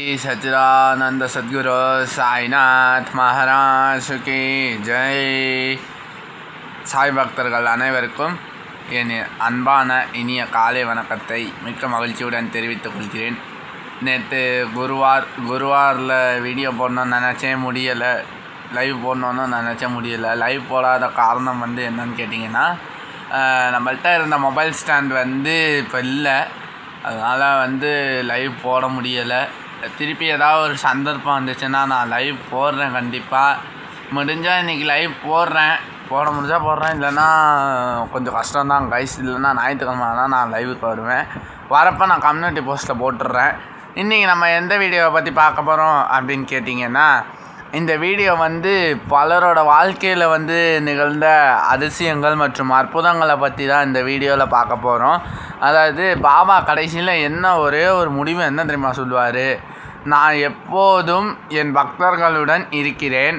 सच्चिदानंद सद्गुरु சாய்நாத் மகாராஜ் கி ஜெய். சாய் பக்தர்கள் அனைவருக்கும் என் அன்பான இனிய காலை வணக்கத்தை மிக்க மகிழ்ச்சியுடன் தெரிவித்துக் கொள்கிறேன். நேற்று குருவாரில் வீடியோ போடணும்னு நினச்சே முடியலை, லைவ் போடணுன்னு நினச்ச முடியலை. லைவ் போடாத காரணம் என்னன்னு கேட்டிங்கன்னா, நம்மள்கிட்ட இருந்த மொபைல் ஸ்டாண்ட் இப்போ இல்லை, அதனால் லைவ் போட முடியலை. திருப்பி ஏதாவது ஒரு சந்தர்ப்பம் வந்துச்சுன்னா நான் லைவ் போடுறேன். கண்டிப்பாக முடிஞ்சால் இன்றைக்கி லைவ் போட முடிஞ்சால் போடுறேன், இல்லைன்னா கொஞ்சம் கஷ்டம்தான் கைஸ். இல்லைன்னா ஞாயிற்றுக்கிழமை ஆனால் நான் லைவுக்கு வருவேன். வரப்போ நான் கம்யூனிட்டி போஸ்ட்டில் போட்டுடுறேன். இன்றைக்கி நம்ம எந்த வீடியோவை பற்றி பார்க்க போகிறோம் அப்படின்னு கேட்டிங்கன்னா, இந்த வீடியோ பலரோட வாழ்க்கையில் நிகழ்ந்த அதிசயங்கள் மற்றும் அற்புதங்களை பற்றி தான் இந்த வீடியோவில் பார்க்க போகிறோம். அதாவது பாபா கடைசியில் ஒரே ஒரு முடிவு என்ன தெரியுமா சொல்லுவார்? நான் எப்போதும் என் பக்தர்களுடன் இருக்கிறேன்,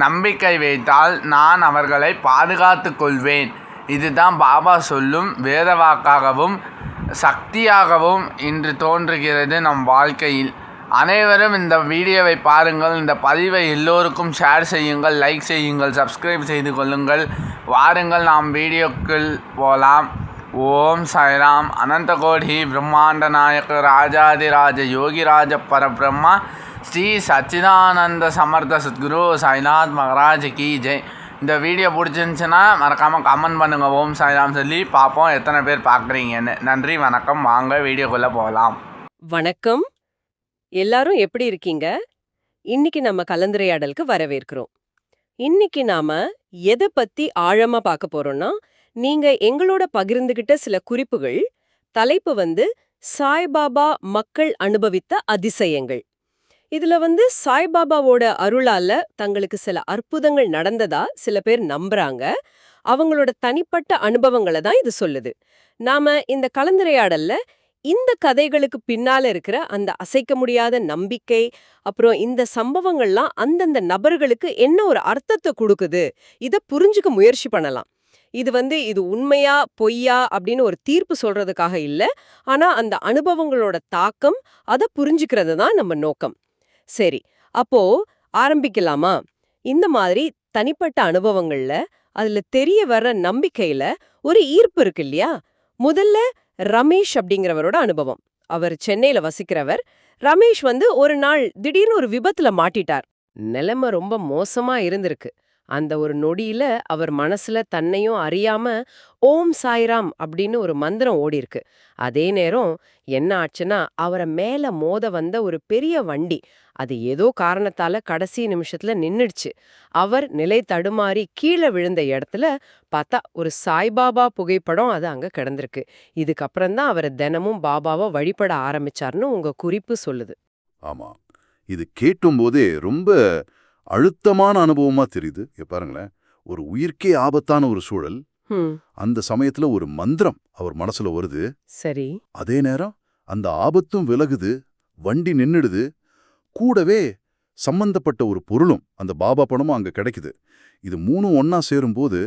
நம்பிக்கை வைத்தால் நான் அவர்களை பாதுகாத்து கொள்வேன். இதுதான் பாபா சொல்லும் வேத வாக்காகவும் சக்தியாகவும் இன்று தோன்றுகிறது நம் வாழ்க்கையில். அனைவரும் இந்த வீடியோவை பாருங்கள், இந்த பதிவை எல்லோருக்கும் ஷேர் செய்யுங்கள், லைக் செய்யுங்கள், சப்ஸ்கிரைப் செய்து கொள்ளுங்கள். வாருங்கள் நாம் வீடியோக்குள் போகலாம். ஓம் சாய்ராம். அனந்த கோடி பிரம்மாண்ட நாயக ராஜாதிராஜ யோகிராஜ பரபிரம்மா ஸ்ரீ சச்சிதானந்த சமர்த்த சத்குரு சாய்நாத் மகாராஜ் கி ஜெய். இந்த வீடியோ பிடிச்சிருந்துச்சுன்னா மறக்காமல் கமெண்ட் பண்ணுங்கள். ஓம் சாய்ராம் சொல்லி பார்ப்போம் எத்தனை பேர் பார்க்குறீங்கன்னு. நன்றி, வணக்கம். வாங்க வீடியோக்குள்ளே போகலாம். வணக்கம், எல்லாரும் எப்படி இருக்கீங்க? இன்னைக்கு நம்ம கலந்துரையாடலுக்கு வரவேற்கிறோம். இன்னைக்கு நாம எதை பத்தி ஆழமா பார்க்க போறோம்னா, நீங்க எங்களோட பகிர்ந்துகிட்ட சில குறிப்புகள். தலைப்பு சாய்பாபா மக்கள் அனுபவித்த அதிசயங்கள். இதுல சாய்பாபாவோட அருளால தங்களுக்கு சில அற்புதங்கள் நடந்ததா சில பேர் நம்புறாங்க. அவங்களோட தனிப்பட்ட அனுபவங்களை தான் இது சொல்லுது. நாம இந்த கலந்துரையாடல்ல இந்த கதைகளுக்கு பின்னால இருக்கிற அந்த அசைக்க முடியாத நம்பிக்கை, அப்புறம் இந்த சம்பவங்கள்லாம் அந்தந்த நபர்களுக்கு என்ன ஒரு அர்த்தத்தை கொடுக்குது, இதை புரிஞ்சுக்க முயற்சி பண்ணலாம். இது உண்மையா பொய்யா அப்படின்னு ஒரு தீர்ப்பு சொல்றதுக்காக இல்ல, ஆனா அந்த அனுபவங்களோட தாக்கம், அதை புரிஞ்சுக்கிறது தான் நம்ம நோக்கம். சரி, அப்போ ஆரம்பிக்கலாமா? இந்த மாதிரி தனிப்பட்ட அனுபவங்கள்ல அதுல தெரிய வர்ற நம்பிக்கையில ஒரு ஈர்ப்பு இருக்கு இல்லையா? முதல்ல ரமேஷ் அப்படிங்கிறவரோட அனுபவம். அவர் சென்னையில வசிக்கிறவர். ரமேஷ் ஒரு நாள் திடீர்னு ஒரு விபத்துல மாட்டிட்டார். நிலைமை ரொம்ப மோசமா இருந்திருக்கு. அந்த ஒரு நொடியில அவர் மனசுல தன்னையும் அறியாம ஓம் சாய்ராம் அப்படின்னு ஒரு மந்திரம் ஓடிருக்கு. அதே நேரம் என்ன ஆச்சுன்னா, அவரை மேல மோத வந்த ஒரு பெரிய வண்டி அது ஏதோ காரணத்தால கடைசி நிமிஷத்துல நின்னுடுச்சு. அவர் நிலை தடுமாறி கீழே விழுந்த இடத்துல பார்த்தா ஒரு சாய்பாபா புகைப்படம் அது அங்க கிடந்திருக்கு. இதுக்கப்புறம் தான் அவரை தினமும் பாபாவை வழிபட ஆரம்பிச்சார்னு உங்க குறிப்பு சொல்லுது. ஆமா, இது கேட்டும் போதே ரொம்ப அழுத்தமான அனுபவமா தெரியுது. பாருங்களேன், ஒரு உயிர்க்கே ஆபத்தான ஒரு சூழல். அந்த சமயத்துல ஒரு மந்திரம் அவர் மனசுல வருது. சரி, அதே நேரம் அந்த ஆபத்தும் விலகுது, வண்டி நின்னுடுது, கூடவே சம்பந்தப்பட்ட ஒரு பொருளும் அந்த பாபா பணமும் அங்க கிடைக்குது. இது மூணும் ஒன்னா சேரும்போது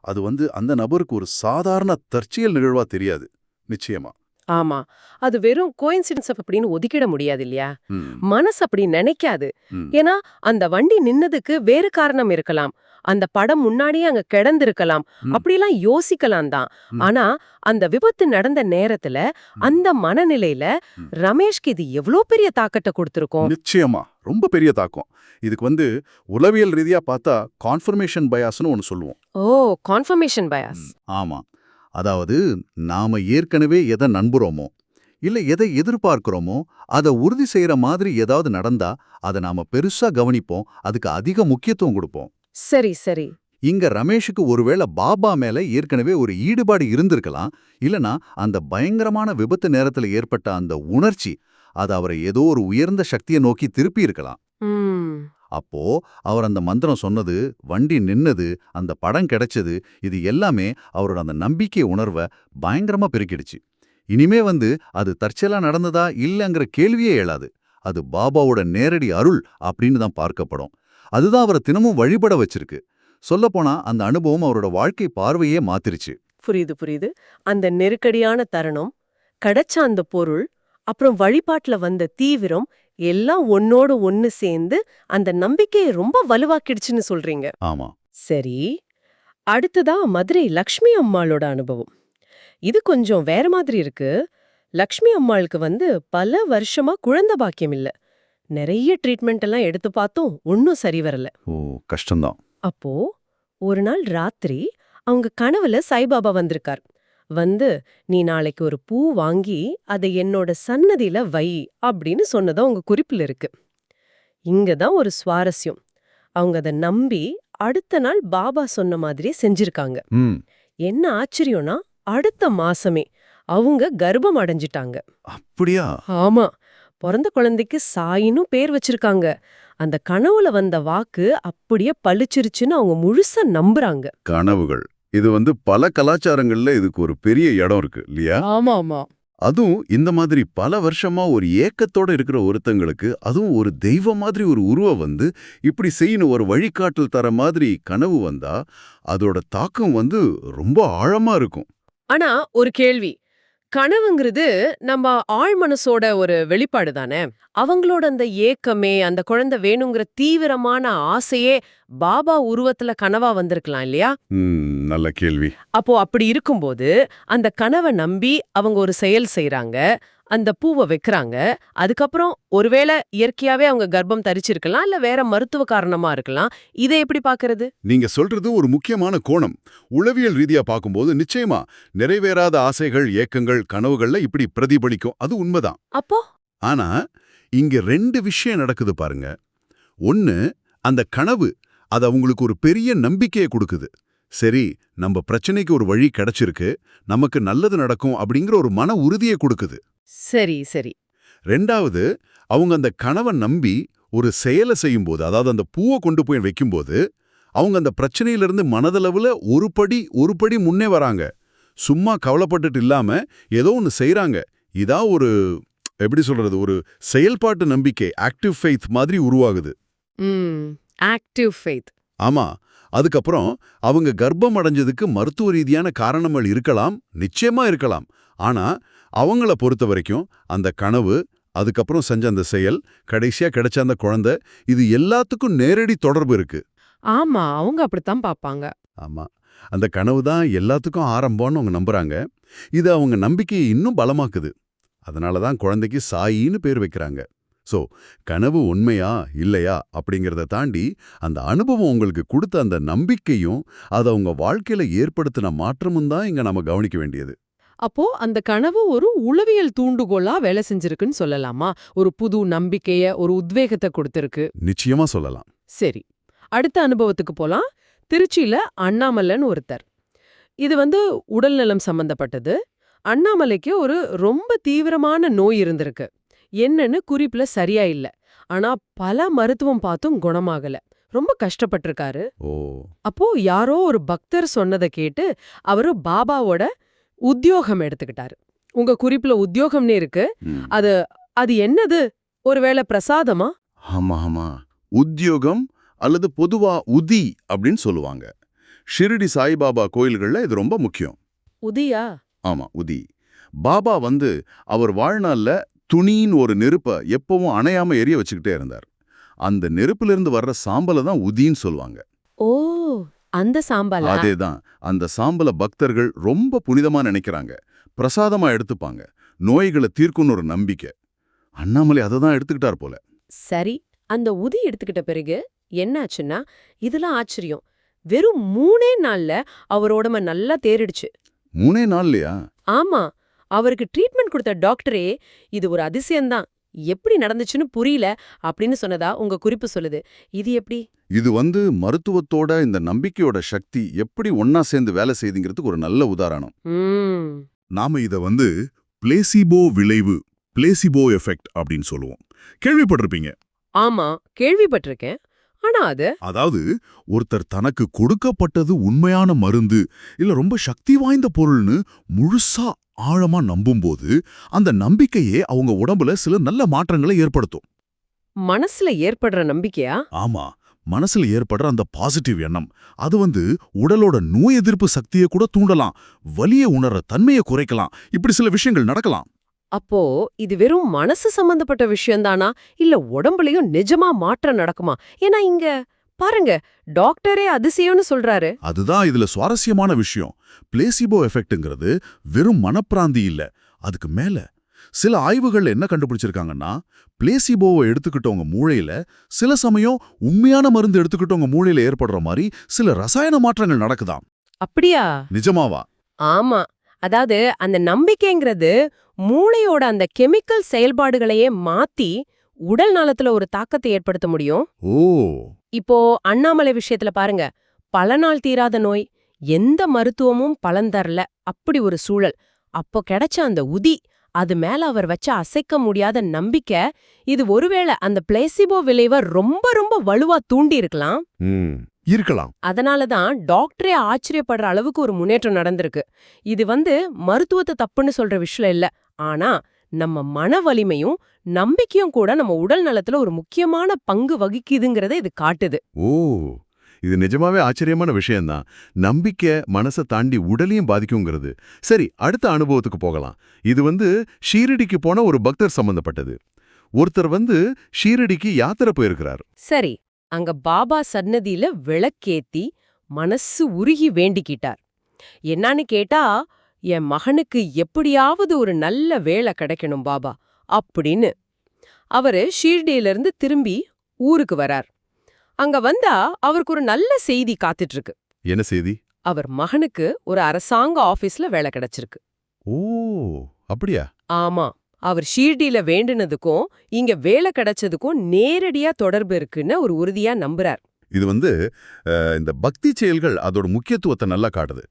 அது அந்த நபருக்கு ஒரு சாதாரண தற்செயல் நிகழ்வா தெரியாது. நிச்சயமா ஆமா, அது வெறும் கோயின்சிடன்ஸ் அப்படின்னு ஒதுக்கிட முடியாது இல்லையா? மனசு அப்படி நினைக்காது. ஏன்னா அந்த வண்டி நின்னதுக்கு வேறு காரணம் இருக்கலாம், அந்த படம் முன்னாடியே அங்க கிடந்திருக்கலாம், அப்படிலாம் யோசிக்கலாம் தான். ஆனா அந்த விபத்து நடந்த நேரத்துல அந்த மனநிலையில ரமேஷ்க்கு இது எவ்வளவு பெரிய தாக்கத்தை கொடுத்திருக்கும். நிச்சயமா ரொம்ப பெரிய தாக்கம். இதுக்கு உளவியல் ரீதியா பார்த்தா கான்ஃபர்மேஷன் பயாஸ்னு ஒன்னு சொல்லுவோம். ஓ, கான்ஃபர்மேஷன் பயாஸ். ஆமா, அதாவது நாம ஏற்கனவே எதை நம்புறோமோ இல்ல எதை எதிர்பார்க்கிறோமோ அதை உறுதி செய்யற மாதிரி ஏதாவது நடந்தா அதை நாம பெருசா கவனிப்போம், அதுக்கு அதிக முக்கியத்துவம் கொடுப்போம். சரி சரி. இங்க ரமேஷுக்கு ஒருவேளை பாபா மேல ஏற்கனவே ஒரு ஈடுபாடு இருந்திருக்கலாம், இல்லனா அந்த பயங்கரமான விபத்து நேரத்துல ஏற்பட்ட அந்த உணர்ச்சி அது அவரை ஏதோ ஒரு உயர்ந்த சக்தியை நோக்கி திருப்பி இருக்கலாம். அப்போ அவர் அந்த மந்திரம் சொன்னது, வண்டி நின்னது, அந்த படம் கிடைச்சது, இது எல்லாமே அவரோட அந்த நம்பிக்கை உணர்வை பயங்கரமா பெருக்கிடுச்சு. இனிமே அது தற்செயலா நடந்ததா இல்லங்கிற கேள்வியே எழாது. அது பாபாவோட நேரடி அருள் அப்படின்னு தான் பார்க்கப்படும். அதுதான் அவரை தினமும் வழிபட வச்சிருக்கு. சொல்லப்போனா அந்த அனுபவம் அவரோட வாழ்க்கை பார்வையே மாத்திருச்சு. புரியுது புரியுது. அந்த நெருக்கடியான தருணம், கிடைச்ச அந்த பொருள், அப்புறம் வழிபாட்டுல வந்த தீவிரம், எல்லாம் ஒன்னோடு ஒன்னு சேர்ந்து அந்த நம்பிக்கையை ரொம்ப வலுவாக்கிடுச்சுன்னு சொல்றீங்க. ஆமா. சரி, அடுத்ததா மதுரை லக்ஷ்மி அம்மாளோட அனுபவம். இது கொஞ்சம் வேற மாதிரி இருக்கு. லக்ஷ்மி அம்மாளுக்கு பல வருஷமா குழந்தை பாக்கியம் இல்ல. நிறைய ட்ரீட்மெண்ட் எல்லாம் எடுத்து பார்த்தோம், ஒன்னும் சரி வரல. ஓ, கஷ்டம்தான். அப்போ ஒரு நாள் ராத்திரி அவங்க கனவுல சாய்பாபா வந்திருக்கார். நீ நாளைக்கு ஒரு பூ வாங்கி அதை என்னோட சன்னதியில வை அப்படின்னு சொன்னதா உங்க குறிப்புல இருக்கு. இங்கதான் ஒரு சுவாரஸ்யம். அவங்க அதை நம்பி அடுத்த நாள் பாபா சொன்ன மாதிரியே செஞ்சிருக்காங்க. என்ன ஆச்சரியம்னா, அடுத்த மாசமே அவங்க கர்ப்பம் அடைஞ்சிட்டாங்க. அப்படியா? ஆமா, பிறந்த குழந்தைக்கு சாயின்னு பேர் வச்சிருக்காங்க. அந்த கனவுல வந்த வாக்கு அப்படியே பளிச்சிருச்சுன்னு அவங்க முழுசா நம்புறாங்க. கனவுகள் இது பல கலாச்சாரங்கள்ல இதுக்கு ஒரு பெரிய இடம் இருக்கு இல்லையா? ஆமா ஆமா. அதுவும் இந்த மாதிரி பல வருஷமா ஒரு ஏக்கத்தோட இருக்கிற ஒருத்தங்களுக்கு, அதுவும் ஒரு தெய்வம் மாதிரி ஒரு உருவம் இப்படி செய்யணும் ஒரு வழிகாட்டல் தர மாதிரி கனவு வந்தா அதோட தாக்கம் ரொம்ப ஆழமா இருக்கும். ஆனா ஒரு கேள்வி, கனவுங்கிறது நம்ம ஆழ் மனசோட ஒரு வெளிப்பாடு தானே. அவங்களோட அந்த ஏக்கமே, அந்த குழந்தை வேணுங்கிற தீவிரமான ஆசையே பாபா உருவத்துல கனவா வந்திருக்கலாம் இல்லையா? நல்ல கேள்வி. அப்போ அப்படி இருக்கும்போது அந்த கனவை நம்பி அவங்க ஒரு செயல் செய்யறாங்க, அந்த பூவை வைக்கிறாங்க. அதுக்கப்புறம் ஒருவேளை இயற்கையாவே அவங்க கர்ப்பம் தரிச்சிருக்கலாம், இல்ல வேற மருத்துவ காரணமா இருக்கலாம். இதை எப்படி பாக்குறது? நீங்க சொல்றது ஒரு முக்கியமான கோணம். உளவியல் ரீதியா பார்க்கும்போது நிச்சயமா நிறைவேறாத ஆசைகள், ஏக்கங்கள், கனவுகள்ல இப்படி பிரதிபலிக்கும். அது உண்மைதான். அப்போ ஆனா இங்க 2 விஷயம் நடக்குது பாருங்க. ஒன்னு, அந்த கனவு அது அவங்களுக்கு ஒரு பெரிய நம்பிக்கையை கொடுக்குது. சரி, நம்ம பிரச்சனைக்கு ஒரு வழி கிடைச்சிருக்கு, நமக்கு நல்லது நடக்கும் அப்படிங்கிற ஒரு மன உறுதியை கொடுக்குது. சரி சரி. 2வது, அவங்க அந்த கனவை நம்பி ஒரு செயலை செய்யும்போது, அதாவது அந்த பூவை கொண்டு போய் வைக்கும்போது, அவங்க அந்த பிரச்சனையிலிருந்து மனதளவுல ஒரு படி முன்னே வராங்க. சும்மா கவலைப்பட்டுட்டு இல்லாம ஏதோ ஒன்று செய்றாங்க. இதா ஒரு எப்படி சொல்றது, ஒரு செயல்பாட்டு நம்பிக்கை, ஆக்டிவ் ஃபெய்த் மாதிரி உருவாகுது. Active faith. ஆமா. அதுக்கப்புறம் அவங்க கர்ப்பம் அடைஞ்சதுக்கு மருத்துவ ரீதியான காரணங்கள் இருக்கலாம், நிச்சயமா இருக்கலாம். ஆனா அவங்கள பொறுத்த வரைக்கும் அந்த கனவு, அதுக்கப்புறம் செஞ்ச அந்த செயல், கடைசியா கிடைச்ச அந்த குழந்தை, இது எல்லாத்துக்கும் நேரடி தொடர்பு இருக்கு. ஆமா, அவங்க அப்படித்தான் பாப்பாங்க. ஆமா, அந்த கனவு தான் எல்லாத்துக்கும் ஆரம்பம்னு அவங்க நம்புறாங்க. இது அவங்க நம்பிக்கையை இன்னும் பலமாக்குது. அதனால தான் குழந்தைக்கு சாயின்னு பேர் வைக்கிறாங்க. ஸோ கனவு உண்மையா இல்லையா அப்படிங்கிறத தாண்டி அந்த அனுபவம் உங்களுக்கு கொடுத்த அந்த நம்பிக்கையும் அது அவங்க வாழ்க்கையில ஏற்படுத்தின மாற்றமும் தான் இங்க நம்ம கவனிக்க வேண்டியது. அப்போ அந்த கனவு ஒரு உளவியல் தூண்டுகோலா வேலை செஞ்சிருக்குன்னு சொல்லலாமா? ஒரு புது நம்பிக்கைய, ஒரு உத்வேகத்தை கொடுத்திருக்கு. நிச்சயமா சொல்லலாம். சரி, அடுத்த அனுபவத்துக்கு போலாம். திருச்சியில அண்ணாமலைன்னு ஒருத்தர். இது உடல்நலம் சம்பந்தப்பட்டது. அண்ணாமலைக்கு ஒரு ரொம்ப தீவிரமான நோய் இருந்திருக்கு. என்னன்னு குறிப்புல சரியா இல்ல. ஆனா பல மருத்துவம் பார்த்தும் குணமாகல. ரொம்ப கஷ்டப்பட்டிருக்காரு. ஓ. அப்போ யாரோ ஒரு பக்தர் சொன்னதை கேட்டு அவரு பாபாவோட உத்தியோகம் எடுத்துக்கிட்டாரு. உங்க குறிப்புல உத்தியோகம்னே இருக்கு. அது அது என்னது? ஒருவேளை பிரசாதமா? ஆமா, உத்தியோகம் அல்லது பொதுவா உதி அப்படின்னு சொல்லுவாங்க. ஷிரடி சாய்பாபா கோயில்கள்ல இது ரொம்ப முக்கியம். உதியா? ஆமா, உதி. பாபா அவர் வாழ்நாள்ல துணின்னு ஒரு நெருப்ப எப்பவும் அணையாம எரிய வச்சுக்கிட்டே இருந்தார். அந்த நெருப்பிலிருந்து வர்ற சாம்பலை தான் உதின்னு சொல்லுவாங்க. ஓ, அந்த சாம்பலா? அதேதான். அந்த சாம்பல பக்தர்கள் ரொம்ப புனிதமா நினைக்கிறாங்க, பிரசாதமா எடுத்துப்பாங்க, நோய்களை தீர்க்கும்னு ஒரு நம்பிக்கை. அண்ணாமலை அதை தான் எடுத்துக்கிட்டார் போல. சரி, அந்த உதி எடுத்துக்கிட்ட பிறகு என்னாச்சுன்னா, இதெல்லாம் ஆச்சரியம். வெறும் 3 நாள்ல அவர் உடம்ப நல்லா தேறிடுச்சு. 3 நாள்லயா? ஆமா, அவருக்கு ட்ரீட்மெண்ட் கொடுத்த டாக்டரே இது ஒரு அதிசயம்தான், எப்படி நடந்துச்சுன்னு புரியல அப்படின்னு சொன்னதா உங்க குறிப்பு சொல்லுது. இது எப்படி? இது மருத்துவத்தோட இந்த நம்பிக்கையோட சக்தி எப்படி ஒன்னா சேர்ந்து வேலை செய்துங்கிறதுக்கு ஒரு நல்ல உதாரணம். நாம இத பிளேசிபோ விளைவு, பிளேசிபோ எஃபெக்ட் அப்படின்னு சொல்லுவோம். கேள்விப்பட்டிருப்பீங்க. ஆமா, கேள்விப்பட்டிருக்கேன். ஆனா அதாவது ஒருத்தர் தனக்கு கொடுக்கப்பட்டது உண்மையான மருந்து இல்ல ரொம்ப சக்தி வாய்ந்த பொருள்னு முழுசா ஆழமா நம்பும்போது அந்த நம்பிக்கையே அவங்க உடம்புல சில நல்ல மாற்றங்களை ஏற்படுத்தும். மனசுல ஏற்படுற நம்பிக்கையா? ஆமா, மனசுல ஏற்படுற அந்த பாசிட்டிவ் எண்ணம் அது உடலோட நோய் எதிர்ப்பு சக்தியை கூட தூண்டலாம், வலிய உணர்ற தன்மையை குறைக்கலாம். இப்படி சில விஷயங்கள் நடக்கலாம். அப்போ இது வெறும் மனசு சம்பந்தப்பட்ட விஷயம்தானா இல்ல உடம்புலயும் நிஜமா மாற்றம் நடக்குமா? ஏன்னா இங்க பாருங்க, டாக்டரே அதிசயம்னு சொல்றாரு. அதுதான் இதுல சுவாரஸ்யமான விஷயம். பிளேசிபோ எஃபெக்ட்ங்கிறது வெறும் மனப்பிராந்தி இல்ல, அதுக்கு மேல. சில ஆய்வுகள் என்ன கண்டுபிடிச்சிருக்காங்கன்னா, பிளேசிபோவை எடுத்துக்கிட்டவங்க மூளையில சில சமயம் உண்மையான மருந்து எடுத்துக்கிட்டவங்க மூளையில ஏற்படுற மாதிரி சில ரசாயன மாற்றங்கள் நடக்குதாம். அப்படியா? நிஜமாவா? ஆமா. அதாவது அந்த நம்பிக்கைங்கிறது மூளையோட அந்த கெமிக்கல் செயல்பாடுகளையே மாத்தி உடல் நலத்துல ஒரு தாக்கத்தை ஏற்படுத்த முடியும். ஓ, இப்போ அண்ணாமலை விஷயத்துல பாருங்க, பல நாள் தீராத நோய், எந்த மருத்துவமும் பலன் தரல, அப்படி ஒரு சூழல். அப்போ கிடைச்ச அந்த உதி, அது மேல அவர் வச்ச அசைக்க முடியாத நம்பிக்கை, இது ஒருவேளை அந்த பிளேசிபோ விளைவை ரொம்ப ரொம்ப வலுவா தூண்டி இருக்கலாம். இருக்கலாம். அதனாலதான் டாக்டரே ஆச்சரியப்படுற அளவுக்கு ஒரு முன்னேற்றம் நடந்திருக்கு. இது மருத்துவத்தை தப்புன்னு சொல்ற விஷயம் இல்ல, ஆனா நம்ம மன வலிமையும் நம்பிக்கையும் கூட நம்ம உடல் நலத்துல ஒரு முக்கியமான பங்கு வகிக்குதுங்கிறத இது காட்டுது. ஓ, இது நிஜமாவே ஆச்சரியமான விஷயம்தான். நம்பிக்கை மனசை தாண்டி உடலையும் பாதிக்குங்கிறது. சரி, அடுத்த அனுபவத்துக்கு போகலாம். இது ஷீரடிக்கு போன ஒரு பக்தர் சம்பந்தப்பட்டது. ஒருத்தர் ஷீரடிக்கு யாத்திரை போயிருக்கிறார். சரி, அங்க பாபா சன்னதியில விளக்கேத்தி மனசு உருகி வேண்டிக்கிட்டார். என்னான்னு கேட்டா, என் மகனுக்கு எப்படியாவது ஒரு நல்ல வேலை கிடைக்கணும் பாபா அப்படின்னு. அவரு ஷீர்டியிலிருந்து திரும்பி ஊருக்கு வரார். அங்க வந்தா அவருக்கு ஒரு நல்ல செய்தி காத்துட்டு இருக்கு. என்ன செய்தி? அவர் மகனுக்கு ஒரு அரசாங்க ஆபீஸ்ல வேலை கிடைச்சிருக்கு. ஓ, அப்படியா? ஆமா, அவர் ஷீர்டியில வேண்டுனதுக்கும் இங்க வேலை கிடைச்சதுக்கும் நேரடியா தொடர்பு இருக்குன்னு ஒரு உறுதியா நம்புறார். இது இந்த பக்தி செயல்கள் அதோட முக்கியத்துவத்தை நல்லா காட்டுது.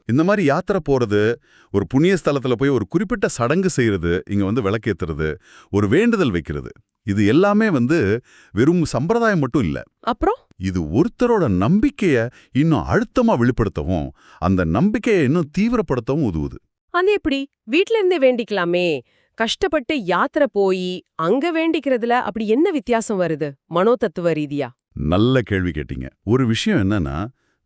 இந்த மாதிரி யாத்திரை போறது, ஒரு புண்ணிய ஸ்தலத்துல போய் ஒரு குறிப்பிட்ட சடங்கு செய்யறது, இங்க விளக்கேத்துறது, ஒரு வேண்டுதல் வைக்கிறது, இது எல்லாமே வெறும் சம்பிரதாயம் மட்டும் இல்ல. அப்புறம் இது ஒருத்தரோட நம்பிக்கைய இன்னும் அழுத்தமா வெளிப்படுத்தவும், அந்த நம்பிக்கையை இன்னும் தீவிரப்படுத்தவும் உதவுது. அது எப்படி? வீட்ல இருந்தே வேண்டிக்கலாமே. கஷ்டப்பட்டு யாத்திரை போய் அங்க வேண்டிக்கிறதுல அப்படி என்ன வித்தியாசம் வருது மனோதத்துவ ரீதியா? நல்ல கேள்வி கேட்டீங்க. ஒரு விஷயம் என்னன்னா,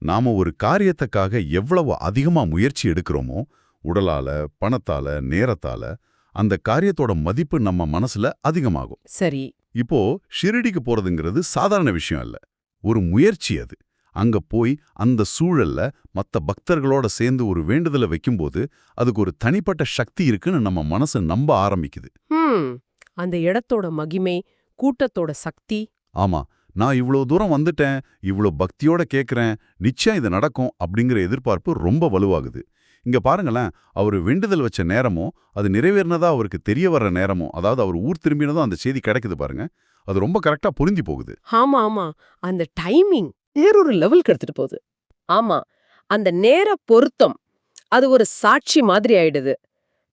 நாம ஒரு காரியத்துக்காக எவ்வளவு அதிகமா முயற்சி எடுக்கிறோமோ, உடலால, பணத்தால, நேரத்தால, அந்த காரியத்தோட மதிப்பு நம்ம மனசுல அதிகமாகும். சரி. இப்போ ஷிரடிக்கு போறதுங்கிறது சாதாரண விஷயம் அல்ல, ஒரு முயற்சி. அது அங்க போய் அந்த சூழல்ல மத்த பக்தர்களோட சேர்ந்து ஒரு வேண்டுதலை வைக்கும்போது அதுக்கு ஒரு தனிப்பட்ட சக்தி இருக்குன்னு நம்ம மனசு நம்ப ஆரம்பிக்குது. அந்த இடத்தோட மகிமை, கூட்டத்தோட சக்தி. ஆமா, நான் இவ்ளோ தூரம் வந்துட்டேன், இவ்ளோ பக்தியோட கேட்கறேன், நிச்சயம் இது நடக்கும் அப்படிங்கிற எதிர்பார்ப்பு ரொம்ப வலுவாகுது. இங்க பாருங்களேன், அவரு வேண்டுதல் வச்ச நேரமோ, அது நிறைவேறினதா அவருக்கு தெரிய வர்ற நேரமோ, அதாவது அவர் ஊர் திரும்பினதும் அந்த செய்தி கிடைக்குது பாருங்க, அது ரொம்ப கரெக்டா பொருந்தி போகுது. ஆமா ஆமா, அந்த டைமிங் வேறொரு லெவலுக்கு எடுத்துட்டு போகுது. ஆமா, அந்த நேர பொருத்தம் அது ஒரு சாட்சி மாதிரி ஆயிடுது,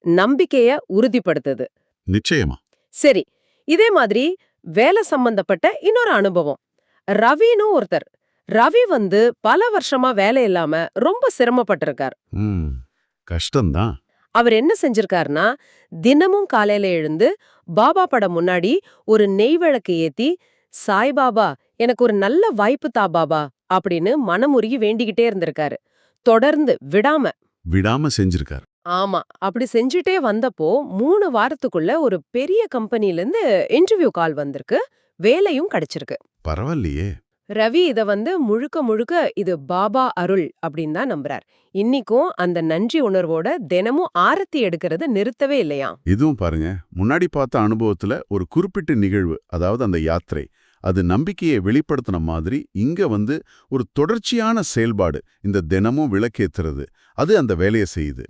நம்பிக்கைய உறுதிப்படுத்துது. நிச்சயமா. சரி, இதே மாதிரி வேலை சம்பந்தப்பட்ட இன்னொரு அனுபவம். ரவின்னு ஒருத்தர். ரவி பல வருஷமா வேலை இல்லாம ரொம்ப சிரமப்பட்டிருக்கார். கஷ்டம்தான். அவர் என்ன செஞ்சிருக்காருன்னா, தினமும் காலையில எழுந்து பாபா படம் முன்னாடி ஒரு நெய் விளக்கு ஏத்தி, சாய்பாபா எனக்கு ஒரு நல்ல வாய்ப்பு தா பாபா அப்படின்னு மனமுருகி வேண்டிக்கிட்டே இருந்திருக்காரு. தொடர்ந்து விடாம செஞ்சிருக்காரு. ஆமா, அப்படி செஞ்சுட்டே வந்தப்போ 3 வாரத்துக்குள்ள ஒரு பெரிய கம்பெனில இருந்து இன்டர்வியூ கால் வந்திருக்கு, வேலையும் கிடைச்சிருக்கு. பரவாயில்லையே. ரவி இத முழுக்க முழுக்க இது பாபா அருள் அப்படின்னு தான் நம்புறார். இன்னிக்கும் அந்த நன்றி உணர்வோட தினமும் ஆரத்தி எடுக்கிறது நிறுத்தவே இல்லையா. இதுவும் பாருங்க, முன்னாடி பார்த்த அனுபவத்துல ஒரு குறிப்பிட்ட நிகழ்வு, அதாவது அந்த யாத்திரை, அது நம்பிக்கையை வெளிப்படுத்தின மாதிரி இங்க ஒரு தொடர்ச்சியான செயல்பாடு, இந்த தினமும் விளக்கேத்துறது, அது அந்த வேலையை செய்யுது.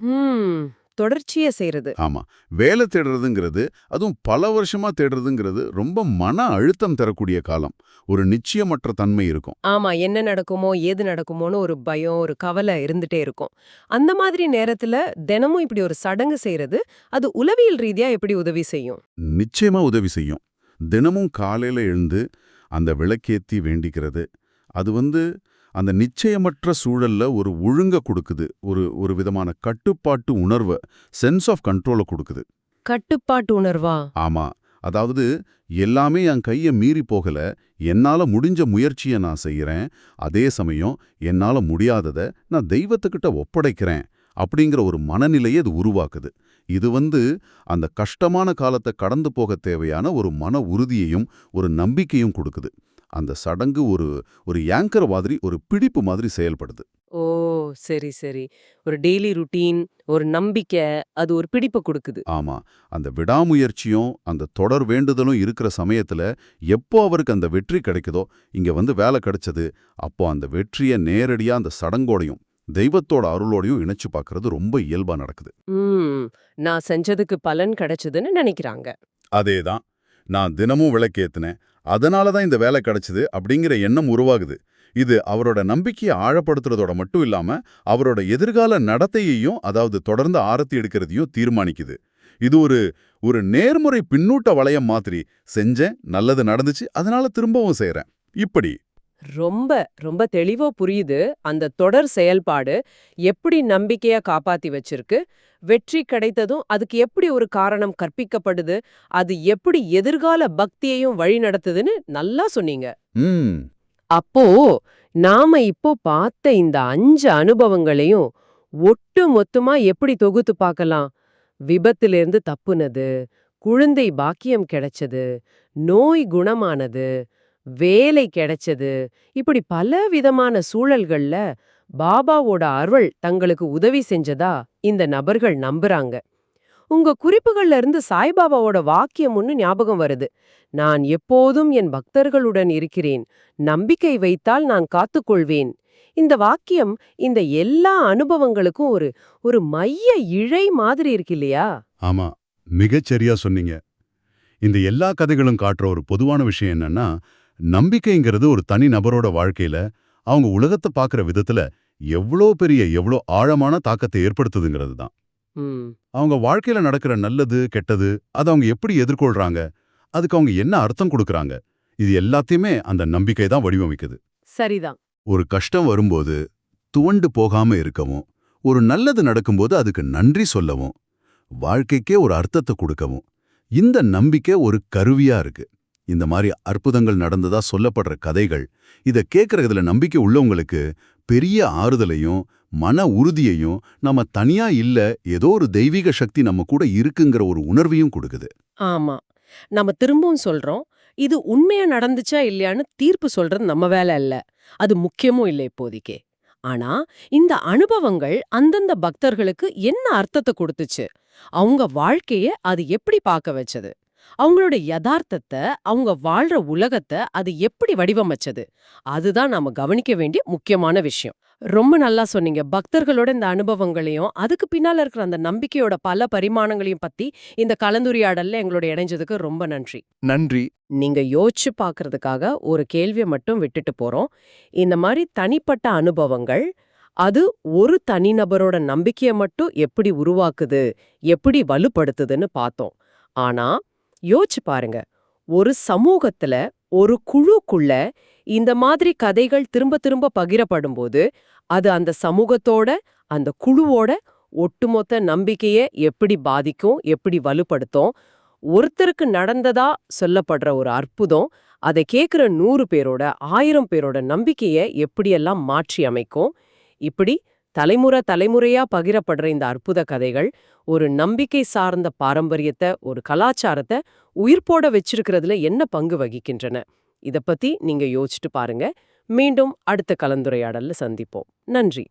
தொடர்ச்சியா செய்யறது. ஆமா, வேலை தேடுறதுங்கிறது, அதுவும் பல வருஷமா தேடுறதுங்கிறது ரொம்ப மன அழுத்தம் தரக்கூடிய காலம். ஒரு நிச்சயமற்ற தன்மை இருக்கும். ஆமா, என்ன நடக்குமோ ஏது நடக்குமோன்னு ஒரு பயம், ஒரு கவலை இருந்துட்டே இருக்கும். அந்த மாதிரி நேரத்துல தினமும் இப்படி ஒரு சடங்கு செய்யறது, அது உளவியல் ரீதியா எப்படி உதவி செய்யும்? நிச்சயமா உதவி செய்யும். தினமும் காலையில எழுந்து அந்த விளக்கேத்தி வேண்டிக்கிறது, அது அந்த நிச்சயமற்ற சூழல்ல ஒரு ஒழுங்க கொடுக்குது, ஒரு விதமான கட்டுப்பாட்டு உணர்வு, சென்ஸ் ஆஃப் கண்ட்ரோலை கொடுக்குது. கட்டுப்பாட்டு உணர்வா? ஆமா, அதாவது எல்லாமே என் கையை மீறி போகல, என்னால முடிஞ்ச முயற்சியை நான் செய்யறேன், அதே சமயம் என்னால முடியாததை நான் தெய்வத்துக்கிட்ட ஒப்படைக்கிறேன் அப்படிங்கிற ஒரு மனநிலையை அது உருவாக்குது. இது அந்த கஷ்டமான காலத்தை கடந்து போக தேவையான ஒரு மன உறுதியையும் ஒரு நம்பிக்கையும் கொடுக்குது. அந்த சடங்கு ஒரு ஆங்கர் மாதிரி, ஒரு பிடிப்பு மாதிரி செயல்படுது. ஓ, சரி சரி. ஒரு டெய்லி ருட்டீன், ஒரு நம்பிக்கை, அது ஒரு பிடிப்ப கொடுக்குது. ஆமா. அந்த விடாமுயற்சியும் அந்த தொடர் வேண்டுதலும் இருக்கிற சமயத்துல எப்போ அவருக்கு அந்த வெற்றி கிடைக்குதோ, இங்க வேலை கிடைச்சது, அப்போ அந்த வெற்றியை நேரடியா அந்த சடங்கோடையும் தெய்வத்தோட அருளோடையும் இணைச்சு பார்க்கறது ரொம்ப இயல்பா நடக்குது. நான் செஞ்சதுக்கு பலன் கிடைச்சதுன்னு நினைக்கிறாங்க. அதேதான். நான் தினமும் விளக்கேத்தினேன், அதனால தான் இந்த வேலை கிடைச்சது அப்படிங்கிற எண்ணம் உருவாகுது. இது அவரோட நம்பிக்கையை ஆழப்படுத்துறதோட மட்டும் இல்லாம அவரோட எதிர்கால நடத்தையையும், அதாவது தொடர்ந்து ஆரத்தி எடுக்கிறதையும் தீர்மானிக்குது. இது ஒரு நேர்முறை பின்னூட்ட வளையம் மாதிரி. செஞ்சேன், நல்லது நடந்துச்சு, அதனால திரும்பவும் செய்றேன். இப்படி ரொம்ப ரொம்ப தெளிவா புரியுது. அந்த தொடர் செயல்பாடு எப்படி நம்பிக்கையா காப்பாத்தி வச்சிருக்கு, வெற்றி கிடைத்ததும் அதுக்கு எப்படி ஒரு காரணம் கற்பிக்கப்படுது, அது எப்படி எதிர்கால பக்தியையும் வழி நடத்துதுன்னு நல்லா சொன்னீங்க. ம் அப்போ நாம இப்போ பார்த்த இந்த 5 அனுபவங்களையும் ஒட்டு மொத்தமா எப்படி தொகுத்து பார்க்கலாம்? விபத்திலிருந்து தப்புனது, குழந்தை பாக்கியம் கிடைச்சது, நோய் குணமானது, வேலை கிடைச்சது, இப்படி பல விதமான சூழல்கள்ல பாபாவோட அருள் தங்களுக்கு உதவி செஞ்சதா இந்த நபர்கள் நம்புறாங்க. உங்க குறிப்புகள்ல இருந்து சாய்பாபாவோட வாக்கியம் ஒன்னு ஞாபகம் வருது. நான் எப்போதும் என் பக்தர்களுடன் இருக்கிறேன், நம்பிக்கை வைத்தால் நான் காத்துக்கொள்வேன். இந்த வாக்கியம் இந்த எல்லா அனுபவங்களுக்கும் ஒரு மைய இழை மாதிரி இருக்கு இல்லையா? ஆமா, மிகச்சரியா சொன்னீங்க. இந்த எல்லா கதைகளும் காட்டுற ஒரு பொதுவான விஷயம் என்னன்னா, நம்பிக்கைங்கிறது ஒரு தனி நபரோட வாழ்க்கையில அவங்க உலகத்தை பார்க்குற விதத்துல எவ்வளோ ஆழமான தாக்கத்தை ஏற்படுத்துதுங்கிறது தான். அவங்க வாழ்க்கையில நடக்கிற நல்லது கெட்டது அதை அவங்க எப்படி எதிர்கொள்றாங்க, அதுக்கு அவங்க என்ன அர்த்தம் கொடுக்கறாங்க, இது எல்லாத்தையுமே அந்த நம்பிக்கை தான் வடிவமைக்குது. சரிதான். ஒரு கஷ்டம் வரும்போது துவண்டு போகாம இருக்கவும், ஒரு நல்லது நடக்கும்போது அதுக்கு நன்றி சொல்லவும், வாழ்க்கைக்கே ஒரு அர்த்தத்தை கொடுக்கவும் இந்த நம்பிக்கை ஒரு கருவியா இருக்கு. இந்த மாதிரி அற்புதங்கள் நடந்ததா சொல்லப்படுற கதைகள், இதை கேட்கறதுல நம்பிக்கை உள்ளவங்களுக்கு பெரிய ஆறுதலையும் மன உறுதியையும், நம்ம தனியா இல்ல, ஏதோ ஒரு தெய்வீக சக்தி நம்ம கூட இருக்குங்கிற ஒரு உணர்வையும் கொடுக்குது. ஆமா, நம்ம திரும்பவும் சொல்றோம், இது உண்மையா நடந்துச்சா இல்லையான்னு தீர்ப்பு சொல்றது நம்ம வேலை இல்ல, அது முக்கியமும் இல்லை இப்போதைக்கே. ஆனா இந்த அனுபவங்கள் அந்தந்த பக்தர்களுக்கு என்ன அர்த்தத்தை கொடுத்துச்சு, அவங்க வாழ்க்கைய அது எப்படி பார்க்க வச்சது, அவங்களோட யதார்த்தத்தை, அவங்க வாழ்ற உலகத்தை அது எப்படி வடிவமைச்சது, அதுதான் நாம கவனிக்க வேண்டிய முக்கியமான விஷயம். ரொம்ப நல்லா சொன்னீங்க. பக்தர்களோட இந்த அனுபவங்களையும் அதுக்கு பின்னால இருக்கிற அந்த நம்பிக்கையோட பல பரிமாணங்களையும் பத்தி இந்த கலந்துரையாடல்ல எங்களோட இணைஞ்சதுக்கு ரொம்ப நன்றி. நன்றி. நீங்க யோசிச்சு பார்க்கறதுக்காக ஒரு கேள்வியை மட்டும் விட்டுட்டு போறோம். இந்த மாதிரி தனிப்பட்ட அனுபவங்கள் அது ஒரு தனிநபரோட நம்பிக்கையை மட்டும் எப்படி உருவாக்குது, எப்படி வலுப்படுத்துதுன்னு பார்த்தோம். ஆனா யோசிச்சு பாருங்க, ஒரு சமூகத்துல, ஒரு குழுக்குள்ள இந்த மாதிரி கதைகள் திரும்ப திரும்ப பகிரப்படும் போது அது அந்த சமூகத்தோட, அந்த குழுவோட ஒட்டுமொத்த நம்பிக்கைய எப்படி பாதிக்கும், எப்படி வலுப்படுத்தும். ஒருத்தருக்கு நடந்ததா சொல்லப்படுற ஒரு அற்புதம் அதை கேட்கிற 100 பேரோட 1000 பேரோட நம்பிக்கைய எப்படியெல்லாம் மாற்றி அமைக்கும். இப்படி தலைமுறையா பகிரப்படுற இந்த அற்புத கதைகள் ஒரு நம்பிக்கை சார்ந்த பாரம்பரியத்தை, ஒரு கலாச்சாரத்தை உயிர்ப்போட வச்சிருக்கிறதுல என்ன பங்கு வகிக்கின்றன, இத பத்தி நீங்க யோசிச்சுட்டு பாருங்க. மீண்டும் அடுத்த கலந்துரையாடல்ல சந்திப்போம். நன்றி.